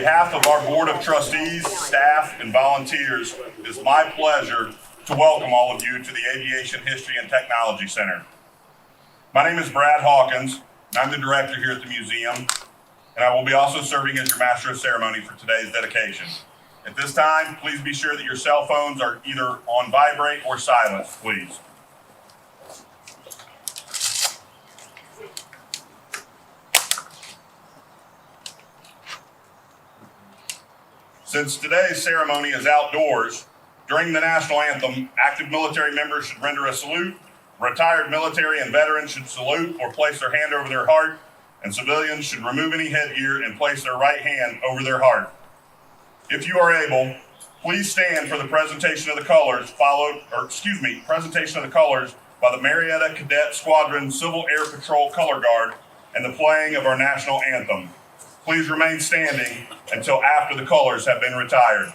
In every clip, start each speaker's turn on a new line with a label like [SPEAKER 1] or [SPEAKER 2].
[SPEAKER 1] behalf of our Board of Trustees, staff, and volunteers, it is my pleasure to welcome all of you to the Aviation History and Technology Center. My name is Brad Hawkins, and I'm the director here at the museum, and I will be also serving as your Master of Ceremony for today's dedication. At this time, please be sure that your cell phones are either on vibrate or silenced, please. Since today's ceremony is outdoors, during the national anthem, active military members should render a salute, retired military and veterans should salute or place their hand over their heart, and civilians should remove any headgear and place their right hand over their heart. If you are able, please stand for the presentation of the colors presentation of the colors by the Marietta Cadet Squadron Civil Air Patrol Color Guard and the playing of our national anthem. Please remain standing until after the colors have been retired.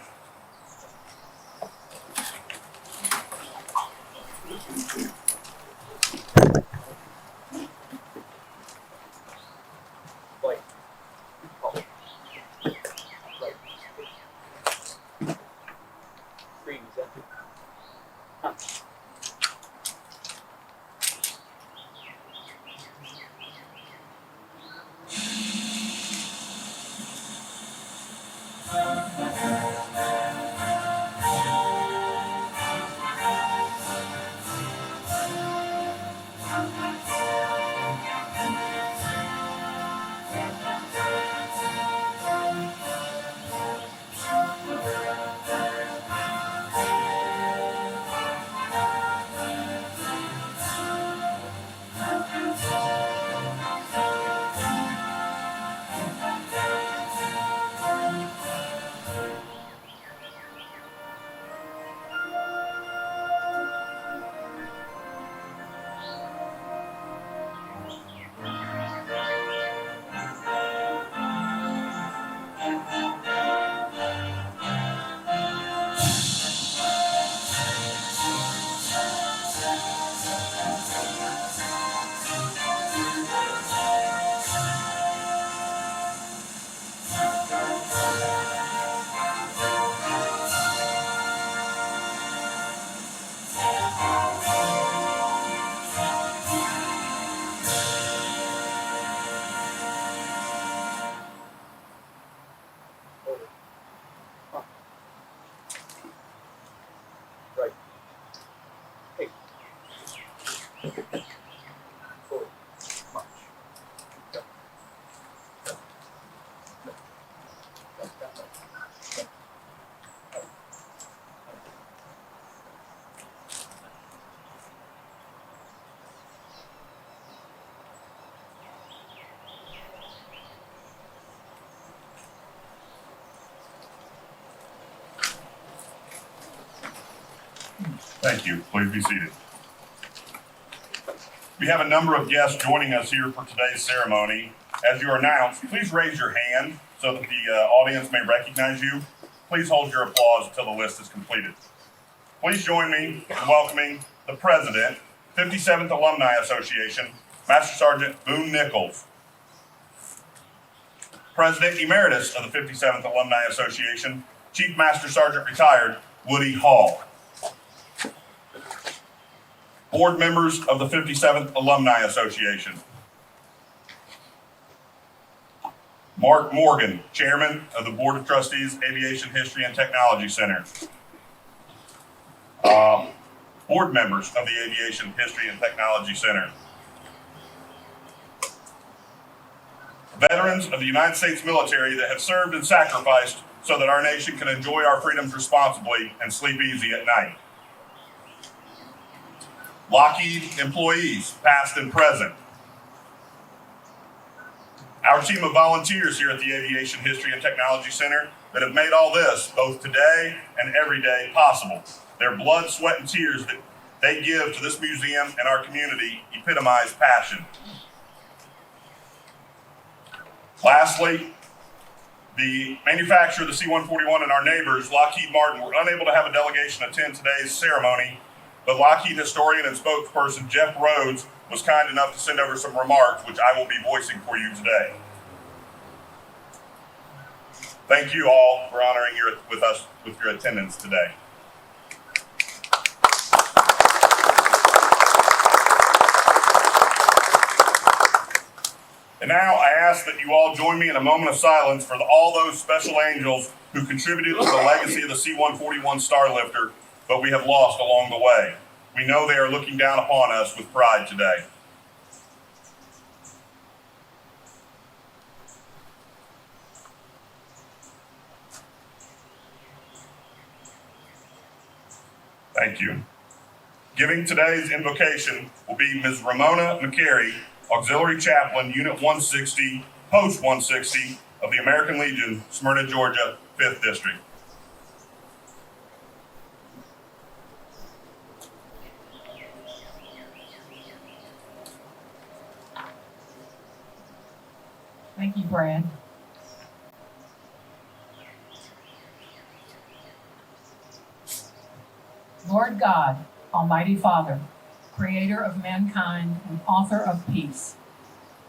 [SPEAKER 1] Thank you. Please be seated. We have a number of guests joining us here for today's ceremony. As you are announced, please raise your hand so that the audience may recognize you. Please hold your applause until the list is completed. Please join me in welcoming the President, 57th Alumni Association, Master Sergeant Boone Nichols. President Emeritus of the 57th Alumni Association, Chief Master Sergeant Retired Woodie Hall. Board members of the 57th Alumni Association. Mark Morgan, Chairman of the Board of Trustees, Aviation History and Technology Center. Board members of the Aviation History and Technology Center. Veterans of the United States military that have served and sacrificed so that our nation can enjoy our freedoms responsibly and sleep easy at night. Lockheed employees, past and present. Our team of volunteers here at the Aviation History and Technology Center that have made all this, both today and every day, possible. Their blood, sweat, and tears that they give to this museum and our community epitomize passion. Lastly, the manufacturer of the C-141 and our neighbors, Lockheed Martin, were unable to have a delegation attend today's ceremony, but Lockheed historian and spokesperson Jeff Rhodes was kind enough to send over some remarks, which I will be voicing for you today. Thank you all for honoring us with your attendance today. And now I ask that you all join me in a moment of silence for all those special angels who contributed to the legacy of the C-141 StarLifter, but we have lost along the way. We know they are looking down upon us with pride today. Thank you. Giving today's invocation will be Ms. Romona McCary, Auxiliary Chaplain, Unit 160, Post 160 of the American Legion, Smyrna, Georgia, 5th District.
[SPEAKER 2] Thank you, Brad. Lord God, Almighty Father, Creator of mankind and author of peace,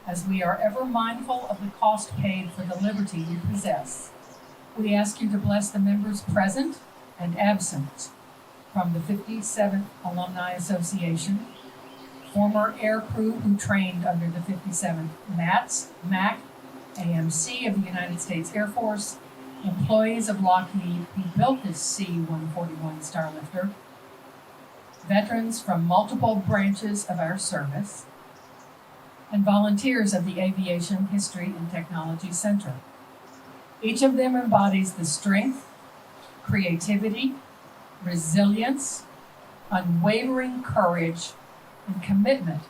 [SPEAKER 2] as we are ever mindful of the cost paid for the liberty we possess, we ask you to bless the members present and absent from the 57th Alumni Association, former air crew who trained under the 57th MATS, MAC, AMC of the United States Air Force, employees of Lockheed who built this C-141 StarLifter, veterans from multiple branches of our service, and volunteers of the Aviation History and Technology Center. Each of them embodies the strength, creativity, resilience, unwavering courage, and commitment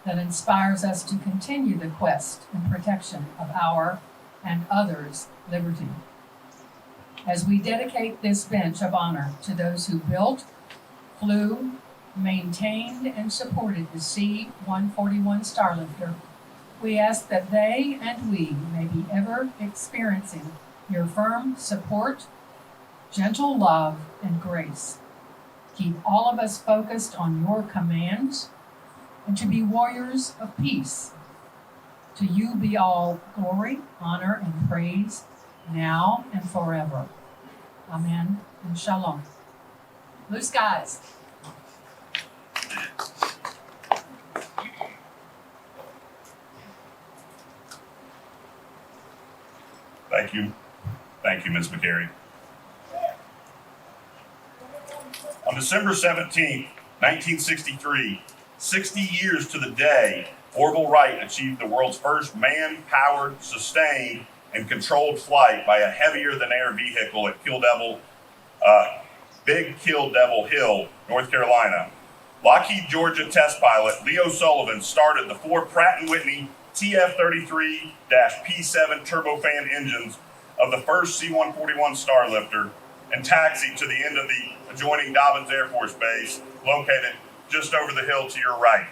[SPEAKER 2] that inspires us to continue the quest and protection of our and others' liberty. As we dedicate this bench of honor to those who built, flew, maintained, and supported the C-141 StarLifter, we ask that they and we may be ever experiencing your firm support, gentle love, and grace. Keep all of us focused on your commands and to be warriors of peace. To you be all glory, honor, and praise, now and forever. Amen and shalom. Blue skies.
[SPEAKER 1] Thank you. Thank you, Ms. McCary. On December 17, 1963, 60 years to the day, Orville Wright achieved the world's first man-powered, sustained, and controlled flight by a heavier-than-air vehicle at Big Kill Devil Hill, North Carolina. Lockheed Georgia test pilot Leo Sullivan started the four Pratt & Whitney TF-33-P7 turbofan engines of the first C-141 StarLifter and taxied to the end of the adjoining Dobbins Air Force Base, located just over the hill to your right.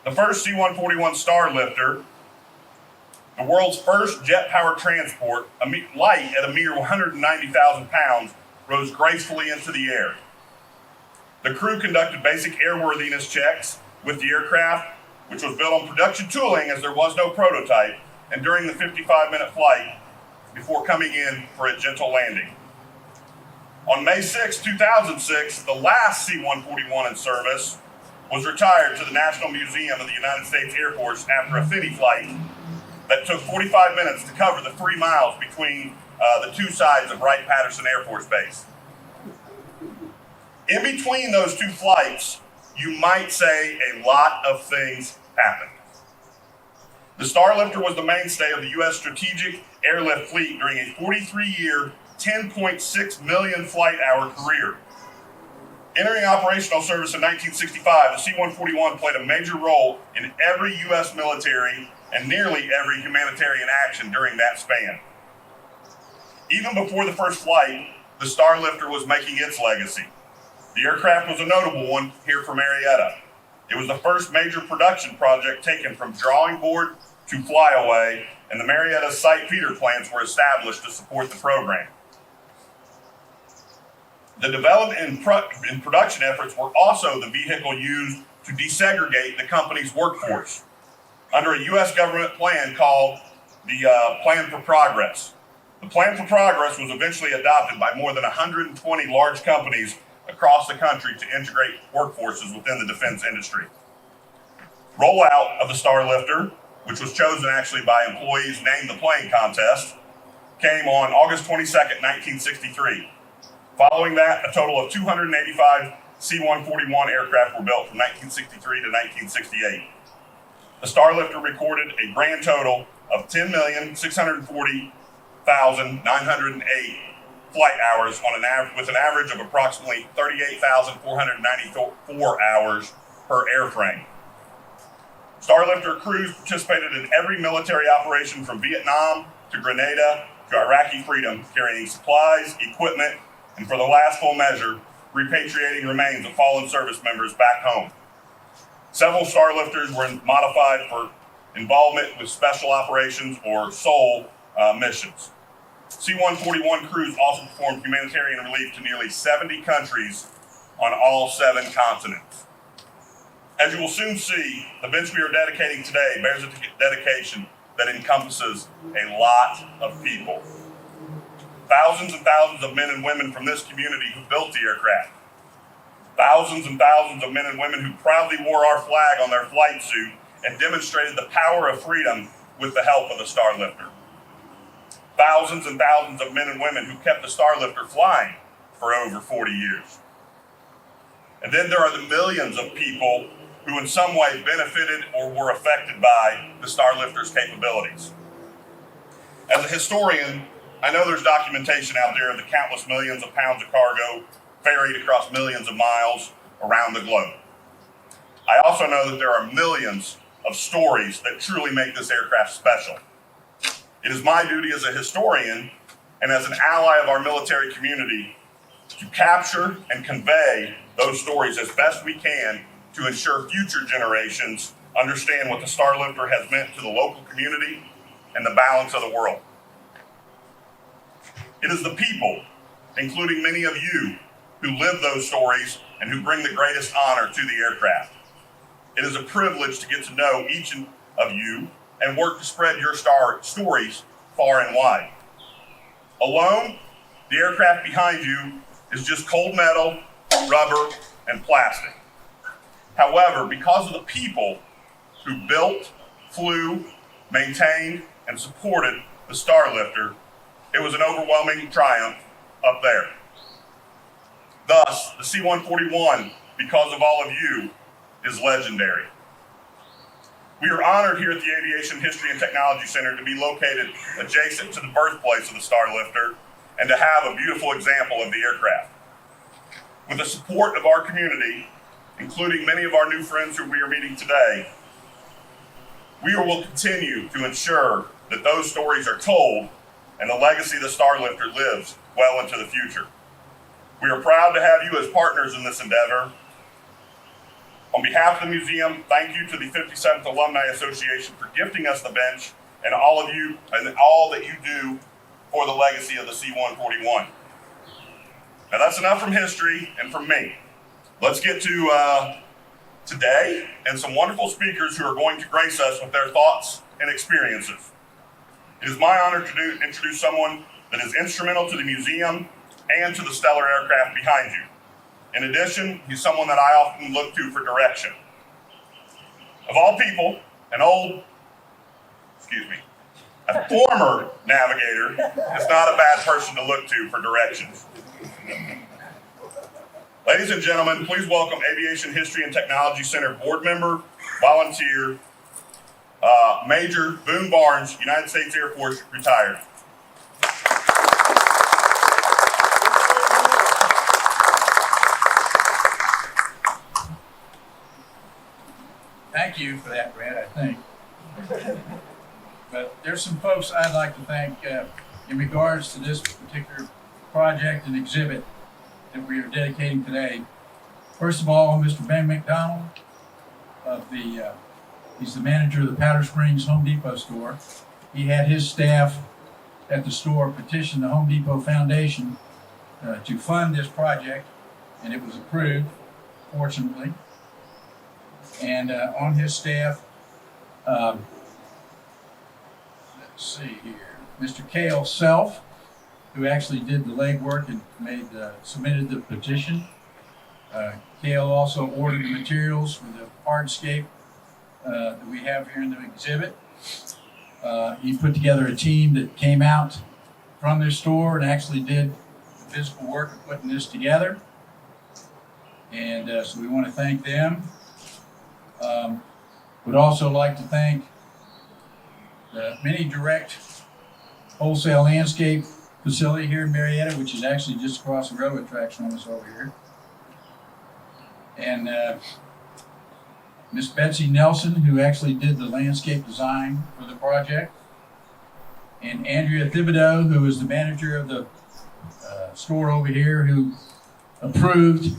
[SPEAKER 1] The first C-141 StarLifter, the world's first jet-powered transport, light at a mere 190,000 pounds, rose gracefully into the air. The crew conducted basic airworthiness checks with the aircraft, which was built on production tooling as there was no prototype, and during the 55-minute flight before coming in for a gentle landing. On May 6, 2006, the last C-141 in service was retired to the National Museum of the United States Air Force after a Finney flight that took 45 minutes to cover the 3 miles between the two sides of Wright-Patterson Air Force Base. In between those two flights, you might say a lot of things happened. The StarLifter was the mainstay of the U.S. Strategic Airlift Fleet during a 43-year, 10.6 million flight hour career. Entering operational service in 1965, the C-141 played a major role in every U.S. military and nearly every humanitarian action during that span. Even before the first flight, the StarLifter was making its legacy. The aircraft was a notable one here for Marietta. It was the first major production project taken from drawing board to flyaway, and the Marietta site feeder plants were established to support the program. The development and production efforts were also the vehicle used to desegregate the company's workforce. Under a U.S. government plan called the Plan for Progress. The Plan for Progress was eventually adopted by more than 120 large companies across the country to integrate workforces within the defense industry. Rollout of the StarLifter, which was chosen actually by employees named the plane contest, came on August 22nd, 1963. Following that, a total of 285 C-141 aircraft were built from 1963 to 1968. The StarLifter recorded a grand total of 10,640,908 flight hours with an average of approximately 38,494 hours per airframe. StarLifter crews participated in every military operation from Vietnam to Grenada to Iraqi freedom, carrying supplies, equipment, and for the last full measure, repatriating remains of fallen service members back home. Several StarLifters were modified for involvement with special operations or SOL missions. C-141 crews also performed humanitarian relief to nearly 70 countries on all 7 continents. As you will soon see, the bench we are dedicating today bears a dedication that encompasses a lot of people. Thousands and thousands of men and women from this community who built the aircraft. Thousands and thousands of men and women who proudly wore our flag on their flight suit and demonstrated the power of freedom with the help of the StarLifter. Thousands and thousands of men and women who kept the StarLifter flying for over 40 years. And then there are the millions of people who in some way benefited or were affected by the StarLifter's capabilities. As a historian, I know there's documentation out there of the countless millions of pounds of cargo ferried across millions of miles around the globe. I also know that there are millions of stories that truly make this aircraft special. It is my duty as a historian and as an ally of our military community to capture and convey those stories as best we can to ensure future generations understand what the StarLifter has meant to the local community and the balance of the world. It is the people, including many of you, who live those stories and who bring the greatest honor to the aircraft. It is a privilege to get to know each of you and work to spread your stories far and wide. Alone, the aircraft behind you is just cold metal, rubber, and plastic. However, because of the people who built, flew, maintained, and supported the StarLifter, it was an overwhelming triumph up there. Thus, the C-141, because of all of you, is legendary. We are honored here at the Aviation History and Technology Center to be located adjacent to the birthplace of the StarLifter and to have a beautiful example of the aircraft. With the support of our community, including many of our new friends who we are meeting today, we will continue to ensure that those stories are told and the legacy of the StarLifter lives well into the future. We are proud to have you as partners in this endeavor. On behalf of the museum, thank you to the 57th Alumni Association for gifting us the bench and all of you and all that you do for the legacy of the C-141. Now that's enough from history and from me. Let's get to today and some wonderful speakers who are going to grace us with their thoughts and experiences. It is my honor to introduce someone that is instrumental to the museum and to the stellar aircraft behind you. In addition, he's someone that I often look to for direction. Of all people, a former navigator is not a bad person to look to for directions. Ladies and gentlemen, please welcome Aviation History and Technology Center board member, volunteer, Major Boone Barnes, United States Air Force, retired.
[SPEAKER 3] Thank you for that, Brad, I think. But there's some folks I'd like to thank in regards to this particular project and exhibit that we are dedicating today. First of all, Mr. Ben McDonald, he's the manager of the Powder Springs Home Depot store. He had his staff at the store petition the Home Depot Foundation to fund this project, and it was approved, fortunately. And on his staff, Let's see here. Mr. Cale Self, who actually did the legwork and submitted the petition. Cale also ordered the materials for the hardscape that we have here in the exhibit. He put together a team that came out from their store and actually did the physical work of putting this together. And so we want to thank them. Would also like to thank the Mini Direct Wholesale Landscape Facility here in Marietta, which is actually just across the railroad tracks from us over here. And Miss Betsy Nelson, who actually did the landscape design for the project. And Andrea Thibodeau, who is the manager of the store over here, who approved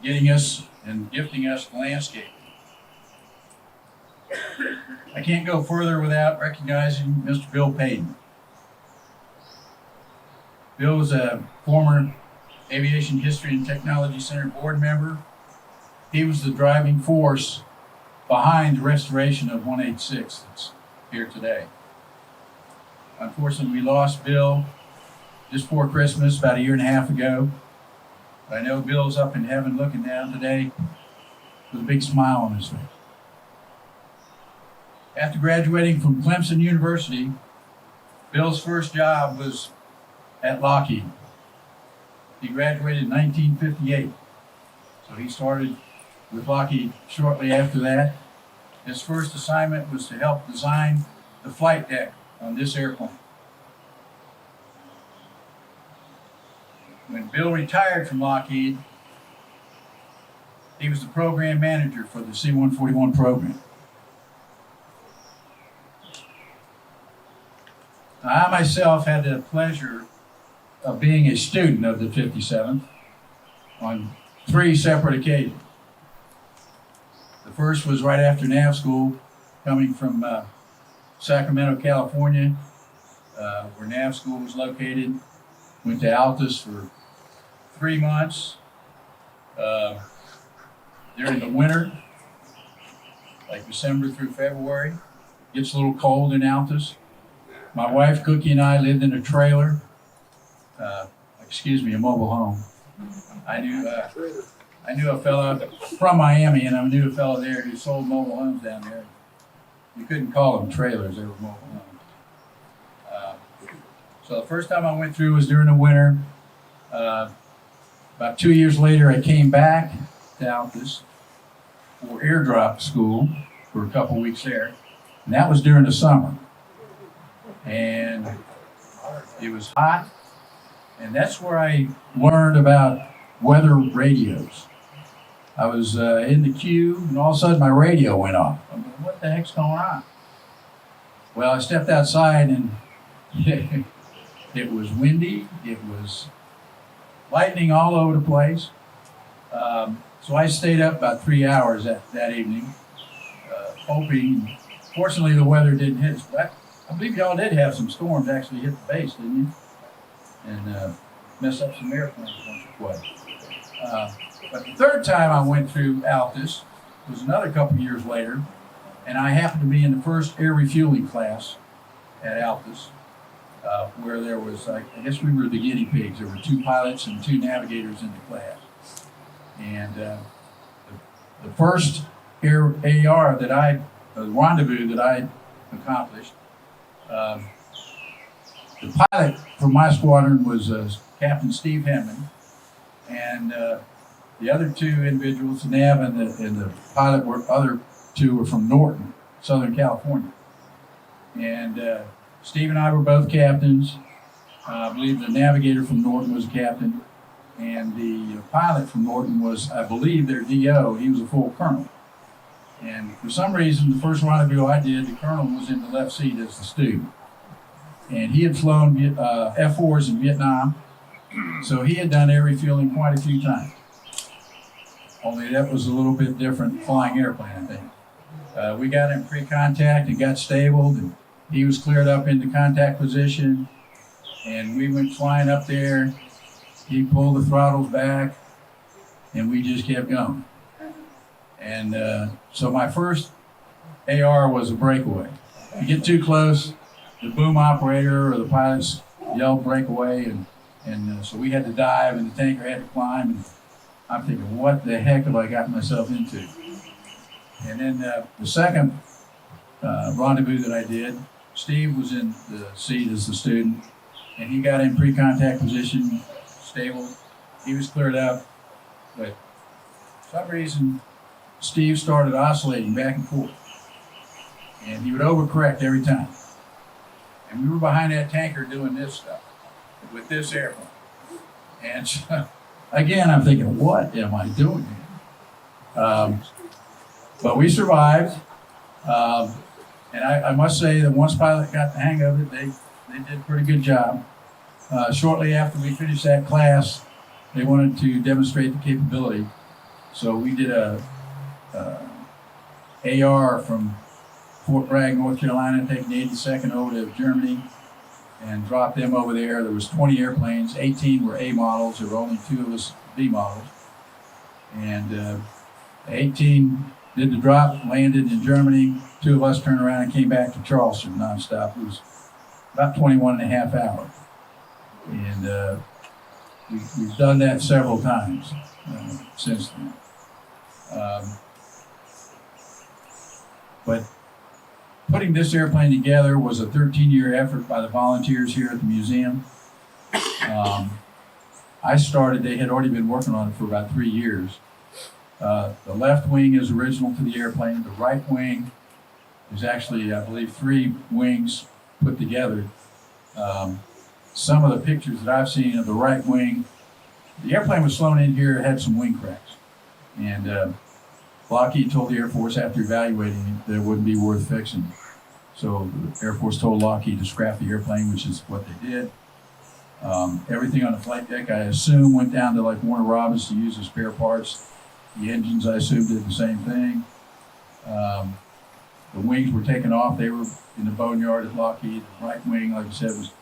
[SPEAKER 3] getting us and gifting us the landscape. I can't go further without recognizing Mr. Bill Payton. Bill was a former Aviation History and Technology Center board member. He was the driving force behind the restoration of 186 that's here today. Unfortunately, we lost Bill just before Christmas, about a year and a half ago. But I know Bill's up in heaven looking down today with a big smile on his face. After graduating from Clemson University, Bill's first job was at Lockheed. He graduated in 1958. So he started with Lockheed shortly after that. His first assignment was to help design the flight deck on this airplane. When Bill retired from Lockheed, he was the program manager for the C-141 program. I myself had the pleasure of being a student of the 57th on 3 separate occasions. The first was right after NAV school, coming from Sacramento, California, where NAV school was located. Went to Altus for 3 months during the winter, like December through February. Gets a little cold in Altus. My wife, Cookie, and I lived in a trailer, a mobile home. I knew a fellow from Miami, and I knew a fellow there who sold mobile homes down there. You couldn't call them trailers, they were mobile homes. So the first time I went through was during the winter. About 2 years later, I came back to Altus for airdrop school for a couple weeks there, and that was during the summer. And it was hot, and that's where I learned about weather radios. I was in the queue, and all of a sudden my radio went off. I'm like, what the heck's going on? Well, I stepped outside, and it was windy. It was lightning all over the place. So I stayed up about 3 hours that evening, hoping. Fortunately, the weather didn't hit us. But I believe y'all did have some storms actually hit the base, didn't you? And mess up some airplanes once or twice. But the third time I went through Altus was another couple years later, and I happened to be in the first air refueling class at Altus, where there was, I guess we were the guinea pigs. There were 2 pilots and 2 navigators in the class. And the first air AR the rendezvous that I accomplished, the pilot from my squadron was Captain Steve Hemman, and the other 2 individuals, the nav and the pilot, other 2 were from Norton, Southern California. And Steve and I were both captains. I believe the navigator from Norton was a captain, and the pilot from Norton was, I believe, their DO. He was a full colonel. And for some reason, the first rendezvous I did, the colonel was in the left seat as the student. And he had flown F-4s in Vietnam, so he had done air refueling quite a few times. Only that was a little bit different flying airplane, I think. We got him pre-contact and got stabled, and he was cleared up into contact position, and we went flying up there. He pulled the throttles back, and we just kept going. And so my first AR was a breakaway. You get too close, the boom operator or the pilots yelled breakaway, and so we had to dive, and the tanker had to climb. And I'm thinking, what the heck have I got myself into? And then the second rendezvous that I did, Steve was in the seat as the student, and he got in pre-contact position, stable. He was cleared up, but for some reason, Steve started oscillating back and forth, and he would overcorrect every time. And we were behind that tanker doing this stuff with this airplane. And so, again, I'm thinking, what am I doing here? But we survived. And I must say that once pilot got the hang of it, they did a pretty good job. Shortly after we finished that class, they wanted to demonstrate the capability. So we did a AR from Fort Bragg, North Carolina, taking the 82nd over to Germany and dropped them over there. There was 20 airplanes, 18 were A models. There were only 2 of us B models. And 18 did the drop, landed in Germany. 2 of us turned around and came back to Charleston nonstop. It was about 21 and a half hours. And we've done that several times since then. But putting this airplane together was a 13-year effort by the volunteers here at the museum. I started, they had already been working on it for about 3 years. The left wing is original to the airplane. The right wing is actually, I believe, 3 wings put together. Some of the pictures that I've seen of the right wing, the airplane was flown in here, it had some wing cracks. And Lockheed told the Air Force after evaluating it that it wouldn't be worth fixing. So the Air Force told Lockheed to scrap the airplane, which is what they did. Everything on the flight deck, I assume, went down to like Warner Robins to use as spare parts. The engines, I assume, did the same thing. The wings were taken off. They were in the boneyard at Lockheed. The right wing, like I said, was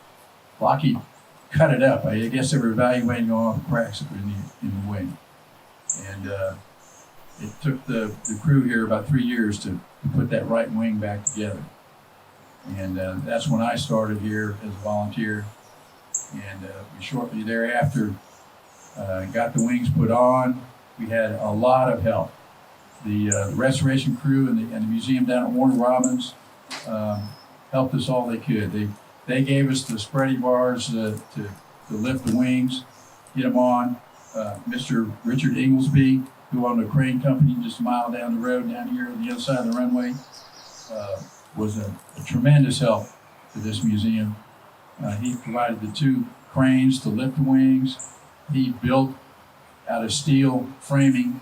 [SPEAKER 3] Lockheed cut it up. I guess they were evaluating all the cracks that were in the wing. And it took the crew here about 3 years to put that right wing back together. And that's when I started here as a volunteer. And we shortly thereafter got the wings put on. We had a lot of help. The restoration crew and the museum down at Warner Robins helped us all they could. They gave us the spready bars to lift the wings, get them on. Mr. Richard Inglesby, who owned a crane company just a mile down the road down here on the other side of the runway, was a tremendous help to this museum. He provided the 2 cranes to lift the wings. He built out of steel framing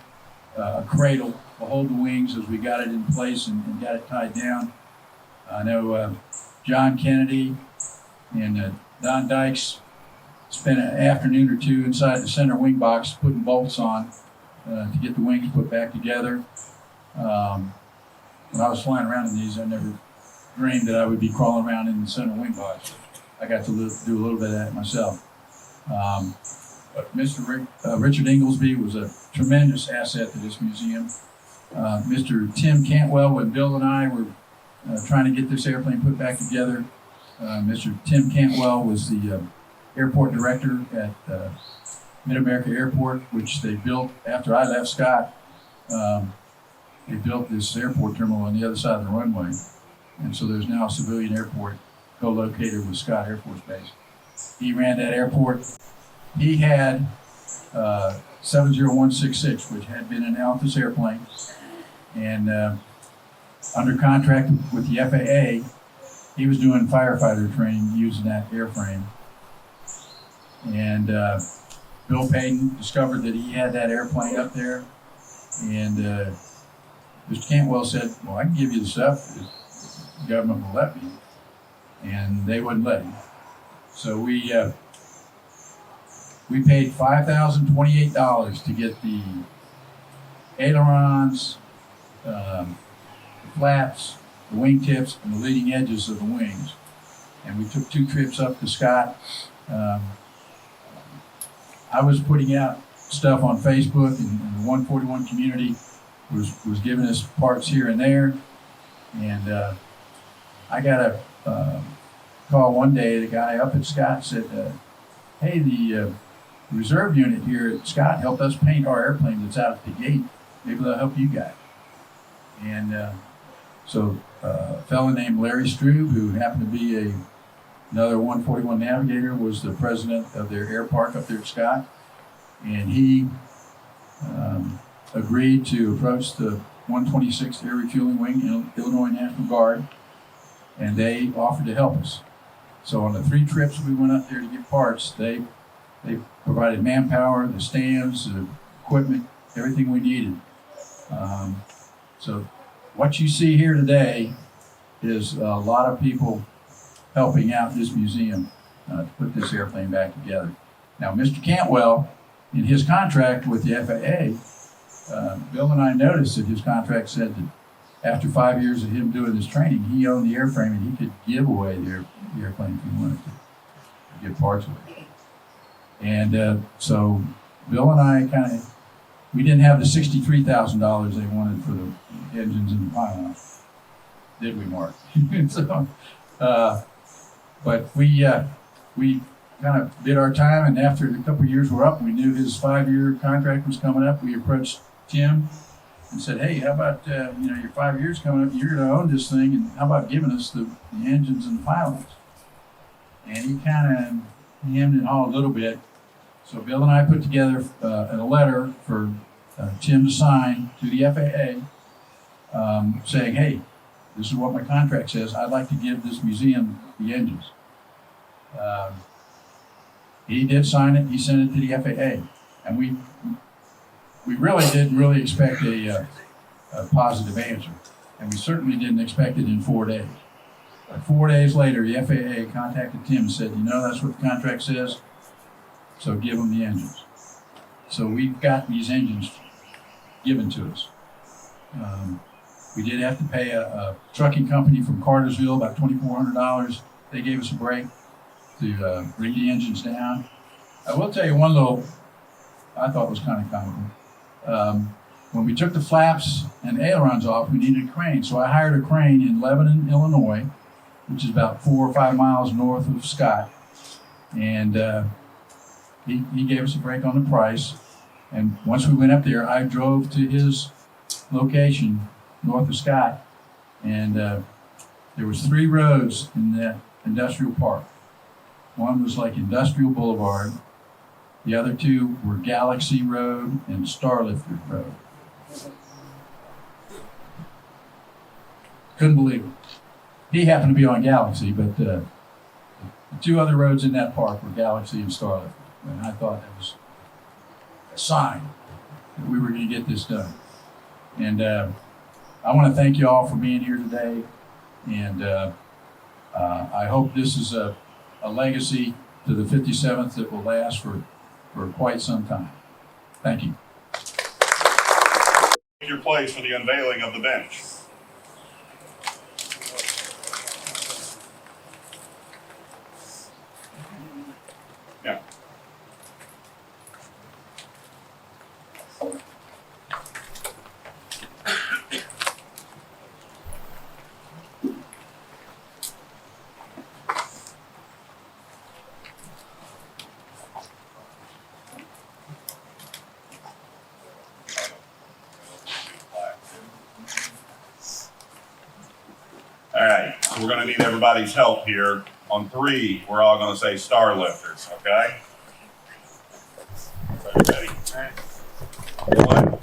[SPEAKER 3] a cradle to hold the wings as we got it in place and got it tied down. I know John Kennedy and Don Dykes spent an afternoon or 2 inside the center wing box putting bolts on to get the wings put back together. When I was flying around in these, I never dreamed that I would be crawling around in the center wing box. I got to do a little bit of that myself. But Mr. Richard Inglesby was a tremendous asset to this museum. Mr. Tim Cantwell, when Bill and I were trying to get this airplane put back together, Mr. Tim Cantwell was the airport director at Mid-America Airport, which they built after I left Scott. They built this airport terminal on the other side of the runway. And so there's now a civilian airport co-located with Scott Air Force Base. He ran that airport. He had 70166, which had been an Altus airplane, and under contract with the FAA, he was doing firefighter training using that airframe. And Bill Payton discovered that he had that airplane up there, and Mr. Cantwell said, well, I can give you the stuff if the government will let me. And they wouldn't let him. So we paid $5,028 to get the ailerons, the flaps, the wingtips, and the leading edges of the wings. And we took 2 trips up to Scott. I was putting out stuff on Facebook, and the 141 community was giving us parts here and there. And I got a call one day, the guy up at Scott said, hey, the reserve unit here at Scott helped us paint our airplane that's out at the gate. Maybe they'll help you guys. And so a fellow named Larry Strube, who happened to be another 141 Navigator, was the president of their air park up there at Scott. And he agreed to approach the 126th Air Refueling Wing in Illinois National Guard, and they offered to help us. So on the 3 trips we went up there to get parts, they provided manpower, the stands, the equipment, everything we needed. So what you see here today is a lot of people helping out this museum to put this airplane back together. Now, Mr. Cantwell, in his contract with the FAA, Bill and I noticed that his contract said that after 5 years of him doing this training, he owned the airframe and he could give away the airplane if he wanted to give parts away. And so Bill and I we didn't have the $63,000 they wanted for the engines and the pylon, did we, Mark? So, but we kind of did our time, and after a couple of years were up, we knew his 5-year contract was coming up. We approached Tim and said, hey, how about, your 5 years coming up, you're going to own this thing, and how about giving us the engines and the pylons? And he kind of hemmed and hawed a little bit. So Bill and I put together a letter for Tim to sign to the FAA saying, hey, this is what my contract says. I'd like to give this museum the engines. He did sign it. He sent it to the FAA. And we really didn't expect a positive answer. And we certainly didn't expect it in 4 days. But 4 days later, the FAA contacted Tim and said, that's what the contract says, so give them the engines. So we've got these engines given to us. We did have to pay a trucking company from Cartersville about $2,400. They gave us a break to bring the engines down. I will tell you one little, I thought was kind of comical. When we took the flaps and ailerons off, we needed a crane. So I hired a crane in Lebanon, Illinois, which is about 4 or 5 miles north of Scott. And he gave us a break on the price. And once we went up there, I drove to his location north of Scott. And there was 3 roads in that industrial park. One was like Industrial Boulevard. The other 2 were Galaxy Road and StarLifter Road. Couldn't believe it. He happened to be on Galaxy, but the 2 other roads in that park were Galaxy and StarLifter. And I thought that was a sign that we were going to get this done. And I want to thank you all for being here today. And I hope this is a legacy to the 57th that will last for quite some time. Thank you.
[SPEAKER 1] Take your place for the unveiling of the bench. Yeah. All right, so we're going to need everybody's help here. On 3, we're all going to say StarLifters, okay? Everybody ready? 1,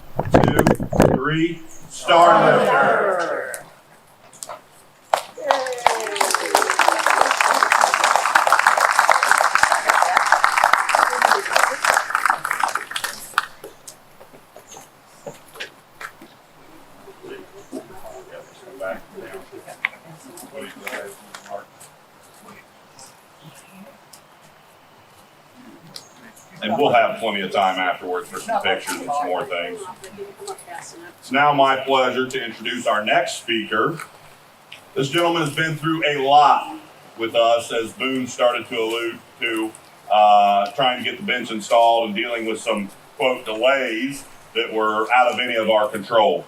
[SPEAKER 1] 2, 3, StarLifter. And we'll have plenty of time afterwards for some pictures and some more things. It's now my pleasure to introduce our next speaker. This gentleman has been through a lot with us, as Boone started to allude to, trying to get the bench installed and dealing with some, quote, delays that were out of any of our control.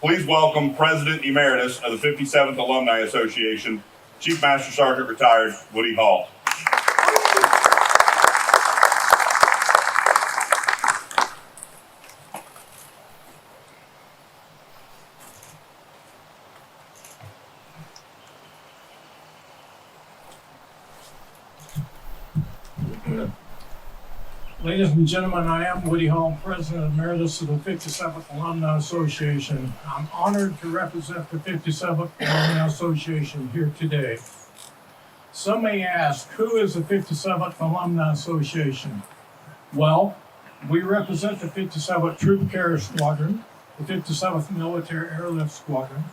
[SPEAKER 1] Please welcome President Emeritus of the 57th Alumni Association, Chief Master Sergeant Retired Woodie Hall.
[SPEAKER 4] Ladies and gentlemen, I am Woodie Hall, President Emeritus of the 57th Alumni Association. I'm honored to represent the 57th Alumni Association here today. Some may ask, who is the 57th Alumni Association? Well, we represent the 57th Troop Carrier Squadron, the 57th Military Airlift Squadron,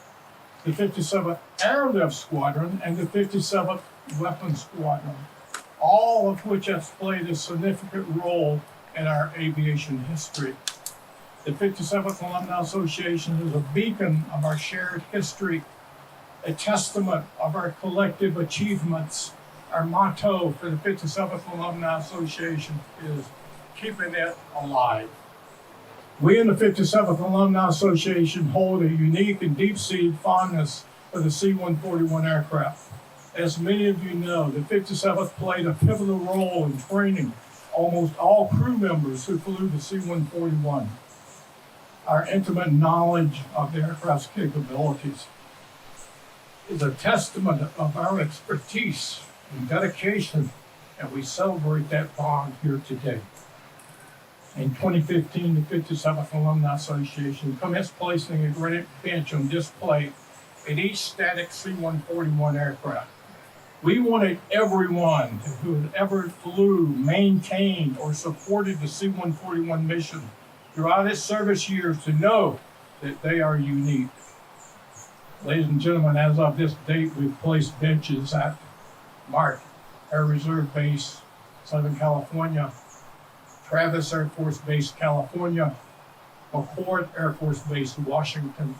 [SPEAKER 4] the 57th Airlift Squadron, and the 57th Weapons Squadron, all of which have played a significant role in our aviation history. The 57th Alumni Association is a beacon of our shared history, a testament of our collective achievements. Our motto for the 57th Alumni Association is keeping it alive. We in the 57th Alumni Association hold a unique and deep-seated fondness for the C-141 aircraft. As many of you know, the 57th played a pivotal role in training almost all crew members who flew the C-141. Our intimate knowledge of the aircraft's capabilities is a testament of our expertise and dedication, and we celebrate that bond here today. In 2015, the 57th Alumni Association commenced placing a granite bench on display at each static C-141 aircraft. We wanted everyone who had ever flew, maintained, or supported the C-141 mission throughout its service years to know that they are unique. Ladies and gentlemen, as of this date, we've placed benches at Mark Air Reserve Base, Southern California, Travis Air Force Base, California, McCary Air Force Base, Washington,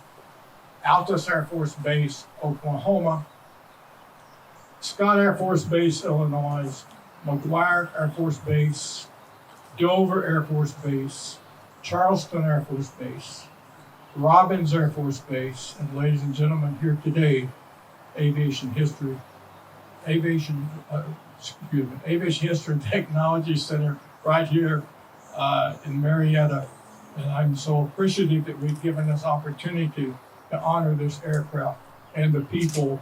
[SPEAKER 4] Altus Air Force Base, Oklahoma, Scott Air Force Base, Illinois, McGuire Air Force Base, Dover Air Force Base, Charleston Air Force Base, Robbins Air Force Base, and ladies and gentlemen, here today, Aviation History Technology Center right here in Marietta. And I'm so appreciative that we've given this opportunity to honor this aircraft and the people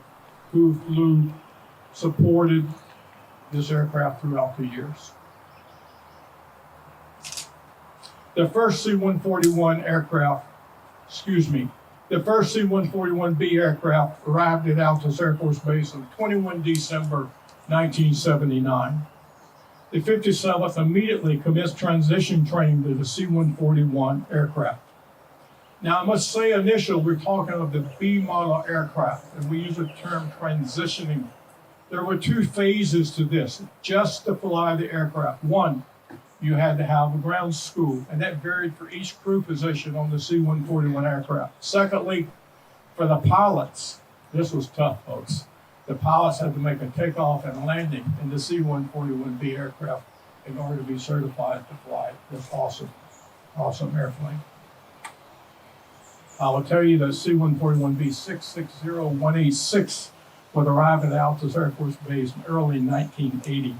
[SPEAKER 4] who flew, supported this aircraft throughout the years. The first C-141B aircraft arrived at Altus Air Force Base on 21 December 1979. The 57th immediately commenced transition training to the C-141 aircraft. Now, I must say initially, we're talking of the B model aircraft, and we use the term transitioning. There were two phases to this, just to fly the aircraft. One, you had to have a ground school, and that varied for each crew position on the C-141 aircraft. Secondly, for the pilots, this was tough, folks. The pilots had to make a takeoff and landing in the C-141B aircraft in order to be certified to fly this awesome airplane. I will tell you that C-141B 660186 would arrive at Altus Air Force Base in early 1980.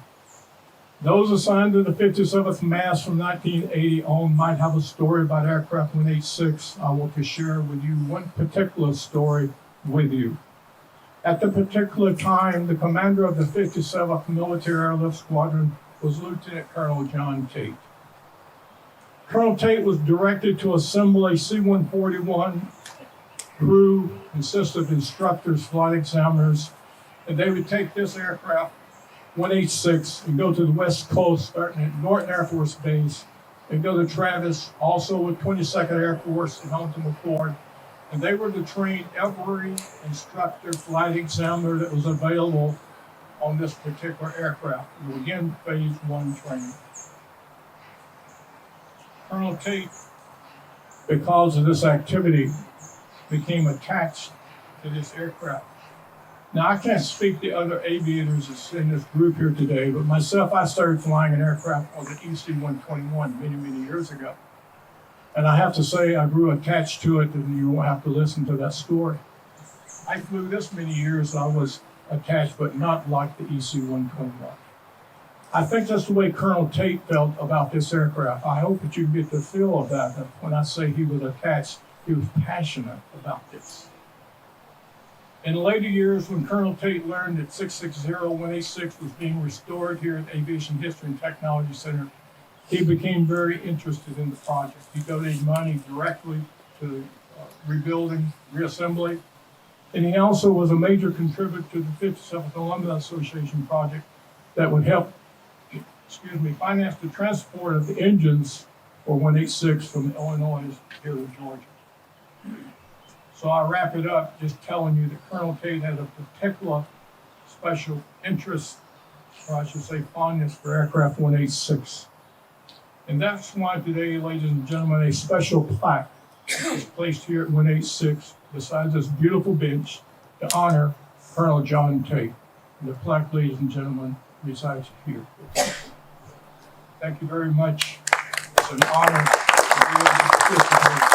[SPEAKER 4] Those assigned to the 57th MAS from 1980 on might have a story about aircraft 186. I want to share with you one particular story with you. At the particular time, the commander of the 57th Military Airlift Squadron was Lieutenant Colonel John Tate. Colonel Tate was directed to assemble a C-141 crew consisted of instructors, flight examiners, and they would take this aircraft, 186, and go to the West Coast, starting at Norton Air Force Base, and go to Travis, also with 22nd Air Force, and home to McCary. And they were to train every instructor, flight examiner that was available on this particular aircraft. We begin phase 1 training. Colonel Tate, because of this activity, became attached to this aircraft. Now, I can't speak to other aviators that's in this group here today, but myself, I started flying an aircraft on the EC-121 many years ago. And I have to say, I grew attached to it, and you won't have to listen to that story. I flew this many years. I was attached, but not like the EC-121. I think that's the way Colonel Tate felt about this aircraft. I hope that you get the feel of that when I say he was attached, he was passionate about this. In later years, when Colonel Tate learned that 660-186 was being restored here at Aviation History and Technology Center, he became very interested in the project. He donated money directly to rebuilding, reassembly, and he also was a major contributor to the 57th Alumni Association project that would help, finance the transport of the engines for 186 from Illinois here to Georgia. So I wrap it up just telling you that Colonel Tate had a particular special interest, or I should say fondness, for aircraft 186. And that's why today, ladies and gentlemen, a special plaque is placed here at 186 beside this beautiful bench to honor Colonel John Tate. And the plaque, ladies and gentlemen, resides here. Thank you very much. It's an honor to be able to participate.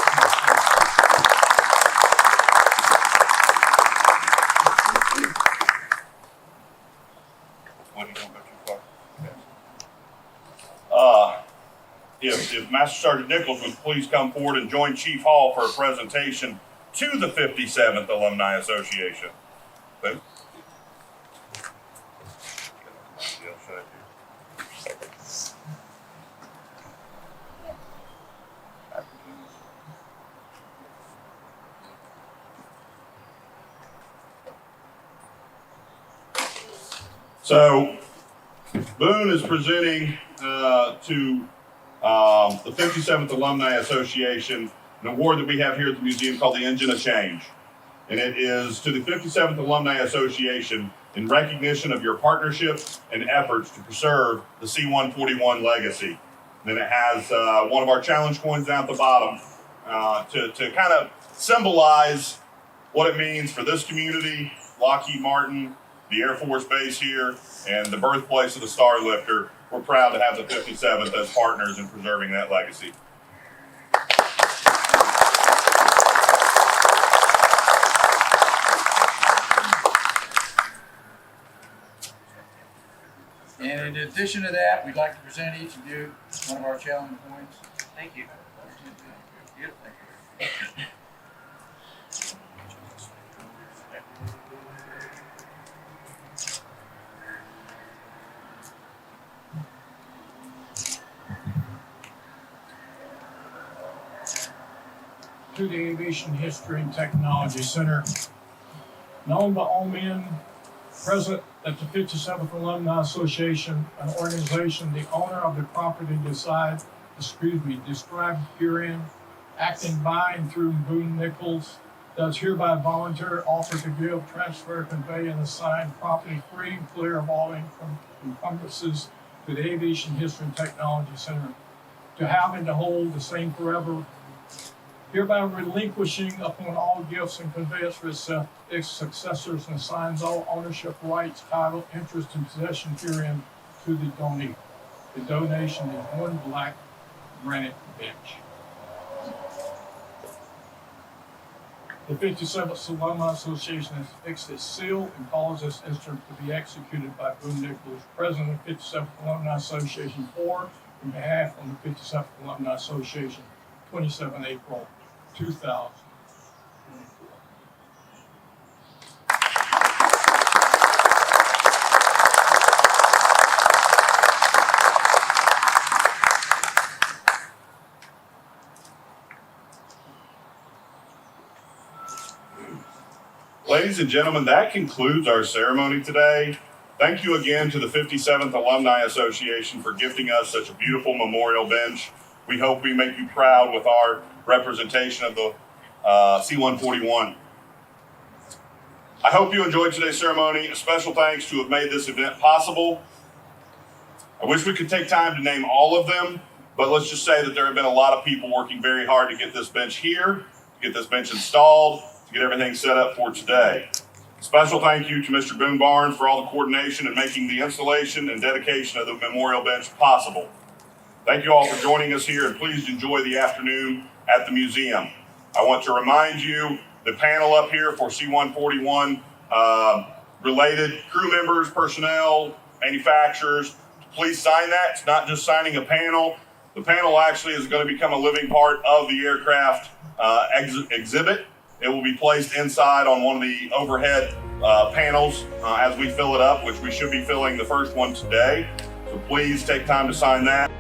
[SPEAKER 1] If Master Sergeant Nichols would please come forward and join Chief Hall for a presentation to the 57th Alumni Association. Boone? So, Boone is presenting to the 57th Alumni Association an award that we have here at the museum called the Engine of Change. And it is to the 57th Alumni Association in recognition of your partnership and efforts to preserve the C-141 legacy. Then it has one of our challenge coins down at the bottom to kind of symbolize what it means for this community, Lockheed Martin, the Air Force Base here, and the birthplace of the StarLifter. We're proud to have the 57th as partners in preserving that legacy.
[SPEAKER 3] And in addition to that, we'd like to present each of you one of our challenge points.
[SPEAKER 5] Thank you.
[SPEAKER 4] To the Aviation History and Technology Center, known by all men present at the 57th Alumni Association, an organization the owner of the property described herein, acting by and through Boone Nichols, does hereby volunteer, offer to give, transfer, convey, and assign property free and clear of all encumbrances to the Aviation History and Technology Center, to have and to hold the same forever, hereby relinquishing upon all gifts and conveyance for its successors, and assigns all ownership rights, title, interest, and possession herein to the donee. The donation is one black granite bench. The 57th Alumni Association has fixed its seal and calls this instrument to be executed by Boone Nichols, President of the 57th Alumni Association, for in behalf of the 57th Alumni Association, 27 April 2000.
[SPEAKER 1] Ladies and gentlemen, that concludes our ceremony today. Thank you again to the 57th Alumni Association for gifting us such a beautiful memorial bench. We hope we make you proud with our representation of the C-141. I hope you enjoyed today's ceremony. A special thanks to have made this event possible. I wish we could take time to name all of them, but let's just say that there have been a lot of people working very hard to get this bench here, to get this bench installed, to get everything set up for today. Special thank you to Mr. Boone Barnes for all the coordination and making the installation and dedication of the memorial bench possible. Thank you all for joining us here, and please enjoy the afternoon at the museum. I want to remind you, the panel up here for C-141 related crew members, personnel, manufacturers, please sign that. It's not just signing a panel. The panel actually is going to become a living part of the aircraft exhibit. It will be placed inside on one of the overhead panels as we fill it up, which we should be filling the first one today. So please take time to sign that.